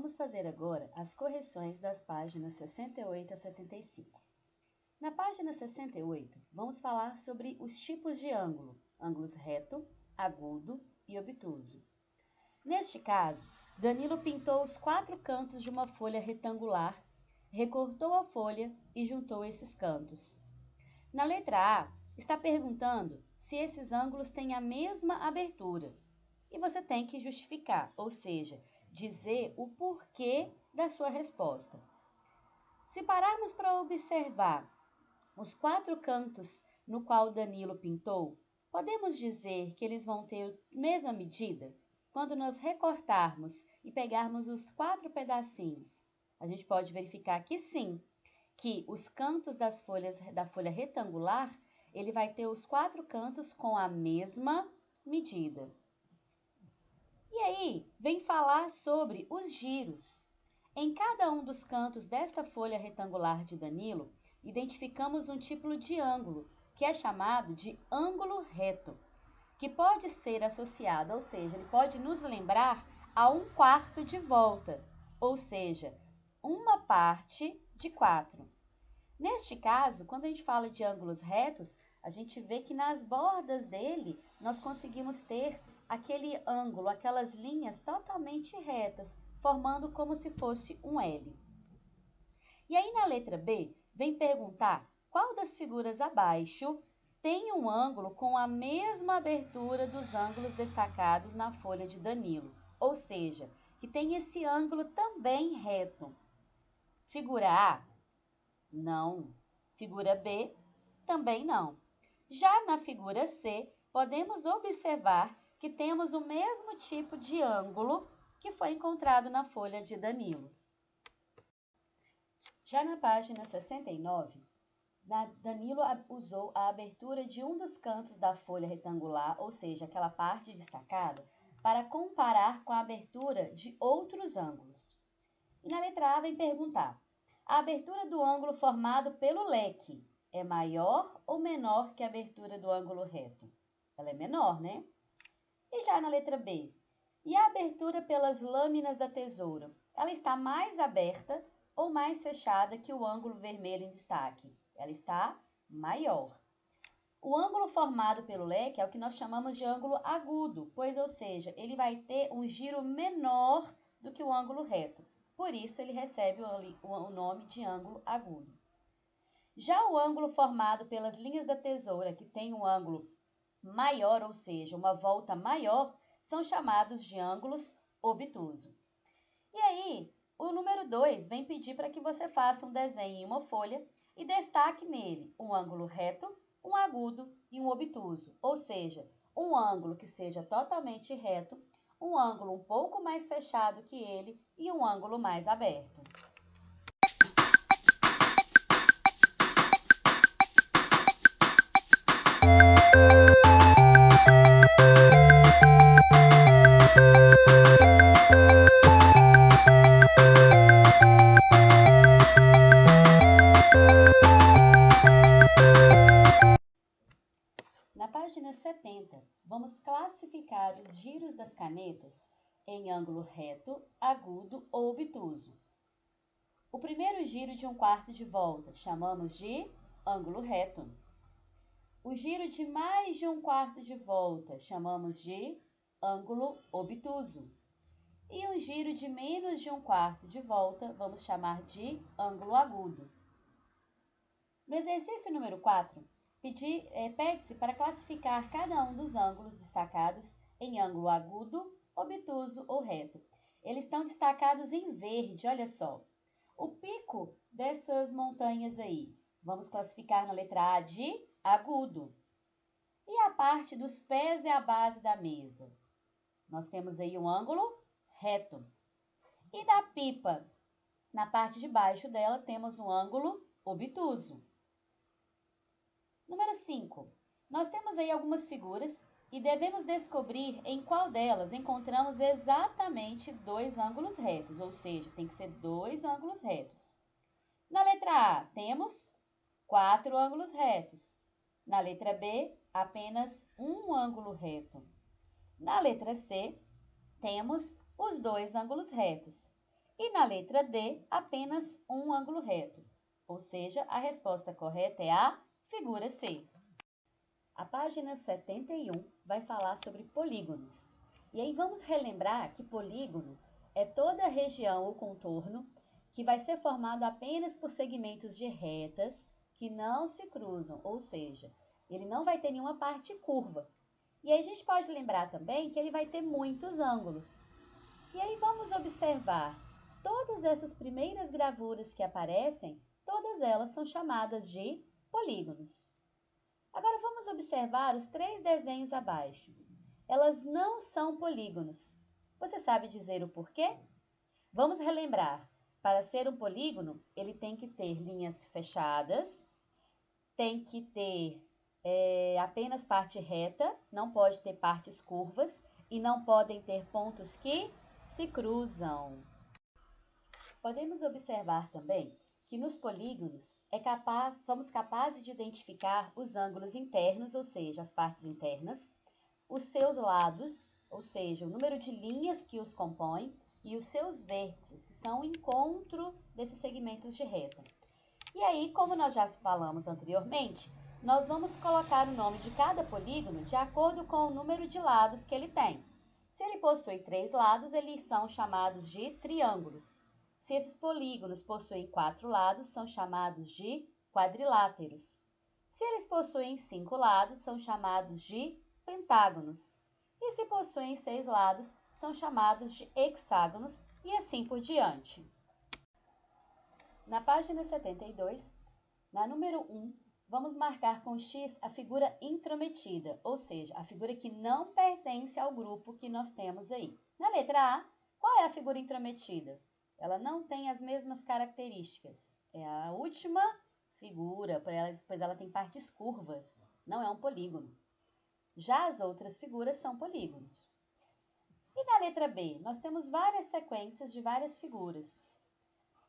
Vamos fazer agora as correções das páginas 68 a 75. Na página 68, vamos falar sobre os tipos de ângulo, ângulos reto, agudo e obtuso. Neste caso, Danilo pintou os 4 cantos de uma folha retangular, recortou a folha e juntou esses cantos. Na letra A, está perguntando se esses ângulos têm a mesma abertura. E você tem que justificar, ou seja, dizer o porquê da sua resposta. Se pararmos para observar os 4 cantos no qual Danilo pintou, podemos dizer que eles vão ter a mesma medida? Quando nós recortarmos e pegarmos os 4 pedacinhos, a gente pode verificar que sim, que os cantos da folha retangular, ele vai ter os 4 cantos com a mesma medida. E aí, vem falar sobre os giros. Em cada um dos cantos desta folha retangular de Danilo, identificamos um tipo de ângulo, que é chamado de ângulo reto, que pode ser associado, ou seja, ele pode nos lembrar a 1/4 de volta, ou seja, uma parte de 4. Neste caso, quando a gente fala de ângulos retos, a gente vê que nas bordas dele nós conseguimos ter aquele ângulo, aquelas linhas totalmente retas, formando como se fosse um L. E aí na letra B, vem perguntar qual das figuras abaixo tem um ângulo com a mesma abertura dos ângulos destacados na folha de Danilo, ou seja, que tem esse ângulo também reto. Figura A? Não. Figura B? Também não. Já na figura C, podemos observar que temos o mesmo tipo de ângulo que foi encontrado na folha de Danilo. Já na página 69, Danilo usou a abertura de um dos cantos da folha retangular, ou seja, aquela parte destacada, para comparar com a abertura de outros ângulos. E na letra A vem perguntar: a abertura do ângulo formado pelo leque é maior ou menor que a abertura do ângulo reto? Ela é menor, né? E já na letra B, e a abertura pelas lâminas da tesoura? Ela está mais aberta ou mais fechada que o ângulo vermelho em destaque? Ela está maior. O ângulo formado pelo leque é o que nós chamamos de ângulo agudo, pois, ou seja, ele vai ter um giro menor do que o ângulo reto. Por isso, ele recebe o nome de ângulo agudo. Já o ângulo formado pelas linhas da tesoura, que tem um ângulo maior, ou seja, uma volta maior, são chamados de ângulos obtuso. E aí, o número 2 vem pedir para que você faça um desenho em uma folha e destaque nele um ângulo reto, um agudo e um obtuso, ou seja, um ângulo que seja totalmente reto, um ângulo um pouco mais fechado que ele e um ângulo mais aberto. Na página 70, vamos classificar os giros das canetas em ângulo reto, agudo ou obtuso. O primeiro giro de 1/4 de volta chamamos de ângulo reto. O giro de mais de 1/4 de volta chamamos de ângulo obtuso. E um giro de menos de 1/4 de volta vamos chamar de ângulo agudo. No exercício número 4, pede-se para classificar cada um dos ângulos destacados em ângulo agudo, obtuso ou reto. Eles estão destacados em verde, olha só. O pico dessas montanhas aí, vamos classificar na letra A de agudo. E a parte dos pés e a base da mesa? Nós temos aí um ângulo reto. E da pipa, na parte de baixo dela, temos um ângulo obtuso. Número 5. Nós temos aí algumas figuras e devemos descobrir em qual delas encontramos exatamente 2 ângulos retos, ou seja, tem que ser 2 ângulos retos. Na letra A, temos 4 ângulos retos. Na letra B, apenas um ângulo reto. Na letra C, temos os 2 ângulos retos. E na letra D, apenas um ângulo reto. Ou seja, a resposta correta é a figura C. A página 71 vai falar sobre polígonos. E aí vamos relembrar que polígono é toda a região ou contorno que vai ser formado apenas por segmentos de retas que não se cruzam, ou seja, ele não vai ter nenhuma parte curva. E aí a gente pode lembrar também que ele vai ter muitos ângulos. E aí vamos observar todas essas primeiras gravuras que aparecem, todas elas são chamadas de polígonos. Agora vamos observar os 3 desenhos abaixo. Elas não são polígonos. Você sabe dizer o porquê? Vamos relembrar. Para ser um polígono, ele tem que ter linhas fechadas, tem que ter apenas parte reta, não pode ter partes curvas e não podem ter pontos que se cruzam. Podemos observar também que nos polígonos somos capazes de identificar os ângulos internos, ou seja, as partes internas, os seus lados, ou seja, o número de linhas que os compõem, e os seus vértices, que são o encontro desses segmentos de reta. E aí, como nós já falamos anteriormente, nós vamos colocar o nome de cada polígono de acordo com o número de lados que ele tem. Se ele possui 3 lados, eles são chamados de triângulos. Se esses polígonos possuem 4 lados, são chamados de quadriláteros. Se eles possuem 5 lados, são chamados de pentágonos. E se possuem 6 lados, são chamados de hexágonos e assim por diante. Na página 72, na número 1, vamos marcar com X a figura intrometida, ou seja, a figura que não pertence ao grupo que nós temos aí. Na letra A, qual é a figura intrometida? Ela não tem as mesmas características. É a última figura, pois ela tem partes curvas, não é um polígono. Já as outras figuras são polígonos. E na letra B, nós temos várias sequências de várias figuras.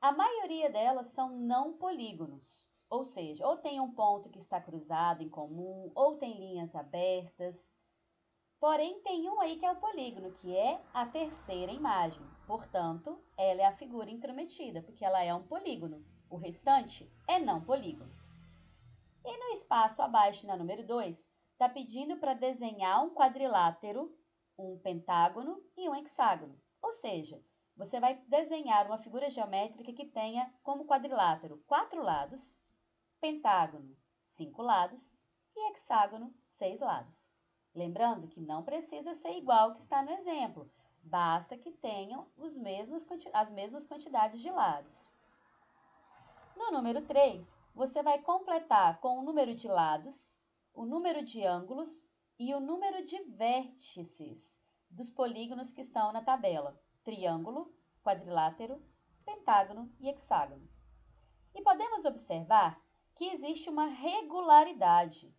A maioria delas são não polígonos, ou seja, ou tem um ponto que está cruzado em comum, ou tem linhas abertas. Porém, tem um aí que é o polígono, que é a terceira imagem. Portanto, ela é a figura intrometida, porque ela é um polígono. O restante é não polígono. E no espaço abaixo, na número 2, está pedindo para desenhar um quadrilátero, um pentágono e um hexágono. Ou seja, você vai desenhar uma figura geométrica que tenha como quadrilátero 4 lados, pentágono 5 lados e hexágono 6 lados. Lembrando que não precisa ser igual ao que está no exemplo, basta que tenham as mesmas quantidades de lados. No número 3, você vai completar com o número de lados, o número de ângulos e o número de vértices dos polígonos que estão na tabela: triângulo, quadrilátero, pentágono e hexágono. E podemos observar que existe uma regularidade.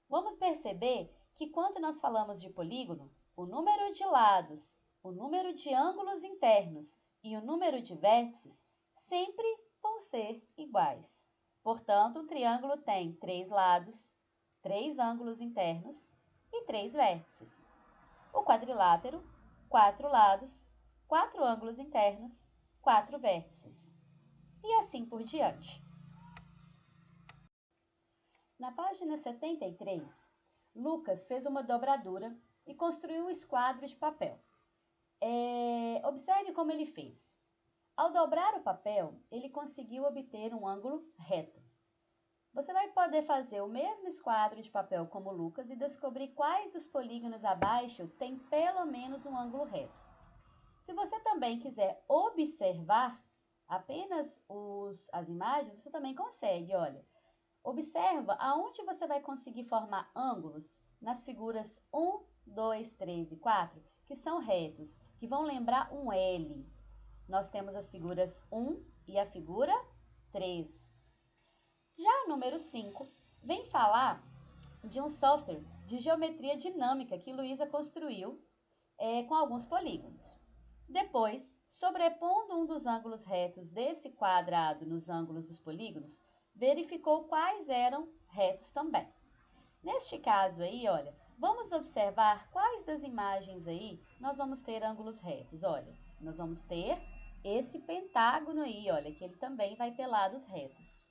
Vamos perceber que quando nós falamos de polígono, o número de lados, o número de ângulos internos e o número de vértices sempre vão ser iguais. Portanto, um triângulo tem 3 lados, 3 ângulos internos e 3 vértices. O quadrilátero, 4 lados, 4 ângulos internos, 4 vértices. E assim por diante. Na página 73, Lucas fez uma dobradura e construiu um esquadro de papel. Observe como ele fez. Ao dobrar o papel, ele conseguiu obter um ângulo reto. Você vai poder fazer o mesmo esquadro de papel como o Lucas e descobrir quais dos polígonos abaixo tem pelo menos um ângulo reto. Se você também quiser observar apenas as imagens, você também consegue, olha. Observa aonde você vai conseguir formar ângulos nas figuras 1, 2, 3 e 4, que são retos, que vão lembrar um L. Nós temos as figuras 1 e a figura 3. Já o número 5 vem falar de um software de geometria dinâmica que Luísa construiu com alguns polígonos. Depois, sobrepondo um dos ângulos retos desse quadrado nos ângulos dos polígonos, verificou quais eram retos também. Neste caso aí, olha, vamos observar quais das imagens aí nós vamos ter ângulos retos. Olha, nós vamos ter esse pentágono aí, olha, que ele também vai ter lados retos.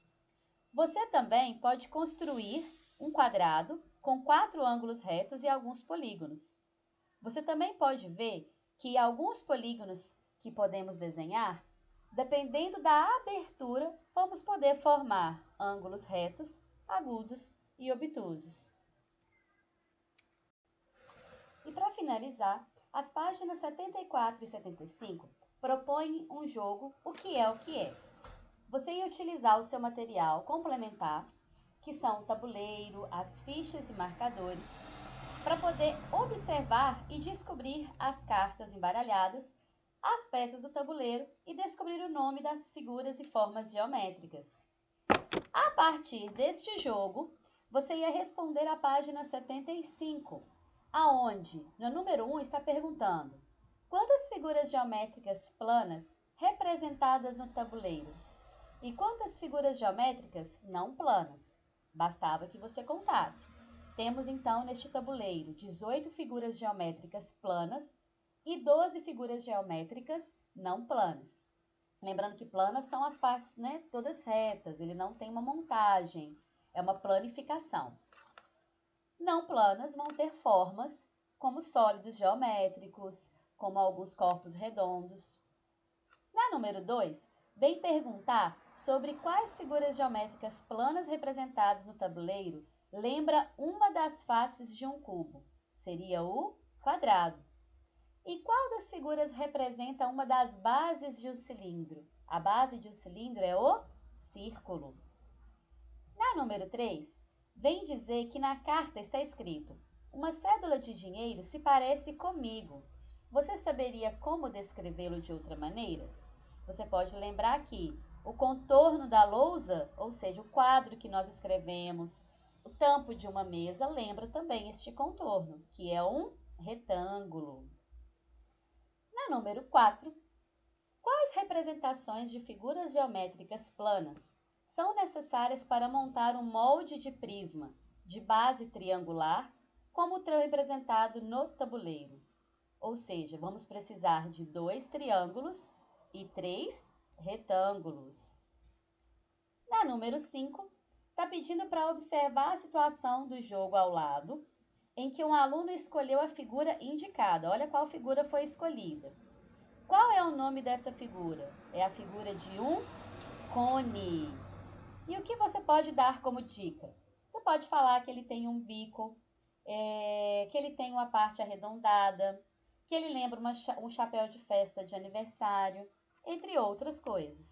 Você também pode construir um quadrado com 4 ângulos retos e alguns polígonos. Você também pode ver que alguns polígonos que podemos desenhar, dependendo da abertura, vamos poder formar ângulos retos, agudos e obtusos. E para finalizar, as páginas 74 e 75 propõem um jogo O que é o que é. Você ia utilizar o seu material complementar, que são o tabuleiro, as fichas e marcadores, para poder observar e descobrir as cartas embaralhadas, as peças do tabuleiro e descobrir o nome das figuras e formas geométricas. A partir deste jogo, você ia responder a página 75, aonde, no número 1, está perguntando: quantas figuras geométricas planas representadas no tabuleiro? E quantas figuras geométricas não planas? Bastava que você contasse. Temos então neste tabuleiro 18 figuras geométricas planas e 12 figuras geométricas não planas. Lembrando que planas são as partes, né, todas retas, ele não tem uma montagem, é uma planificação. Não planas vão ter formas como sólidos geométricos, como alguns corpos redondos. Na número 2, vem perguntar sobre quais figuras geométricas planas representadas no tabuleiro lembra uma das faces de um cubo. Seria o quadrado. E qual das figuras representa uma das bases de um cilindro? A base de um cilindro é o círculo. Na número 3, vem dizer que na carta está escrito: uma cédula de dinheiro se parece comigo. Você saberia como descrevê-lo de outra maneira? Você pode lembrar que o contorno da lousa, ou seja, o quadro que nós escrevemos, o tampo de uma mesa, lembra também este contorno, que é um retângulo. Na número 4, quais representações de figuras geométricas planas são necessárias para montar um molde de prisma de base triangular, como o representado no tabuleiro? Ou seja, vamos precisar de 2 triângulos e 3 retângulos. Na número 5, está pedindo para observar a situação do jogo ao lado, em que um aluno escolheu a figura indicada. Olha qual figura foi escolhida. Qual é o nome dessa figura? É a figura de um cone. E o que você pode dar como dica? Você pode falar que ele tem um bico, que ele tem uma parte arredondada, que ele lembra um chapéu de festa de aniversário, entre outras coisas.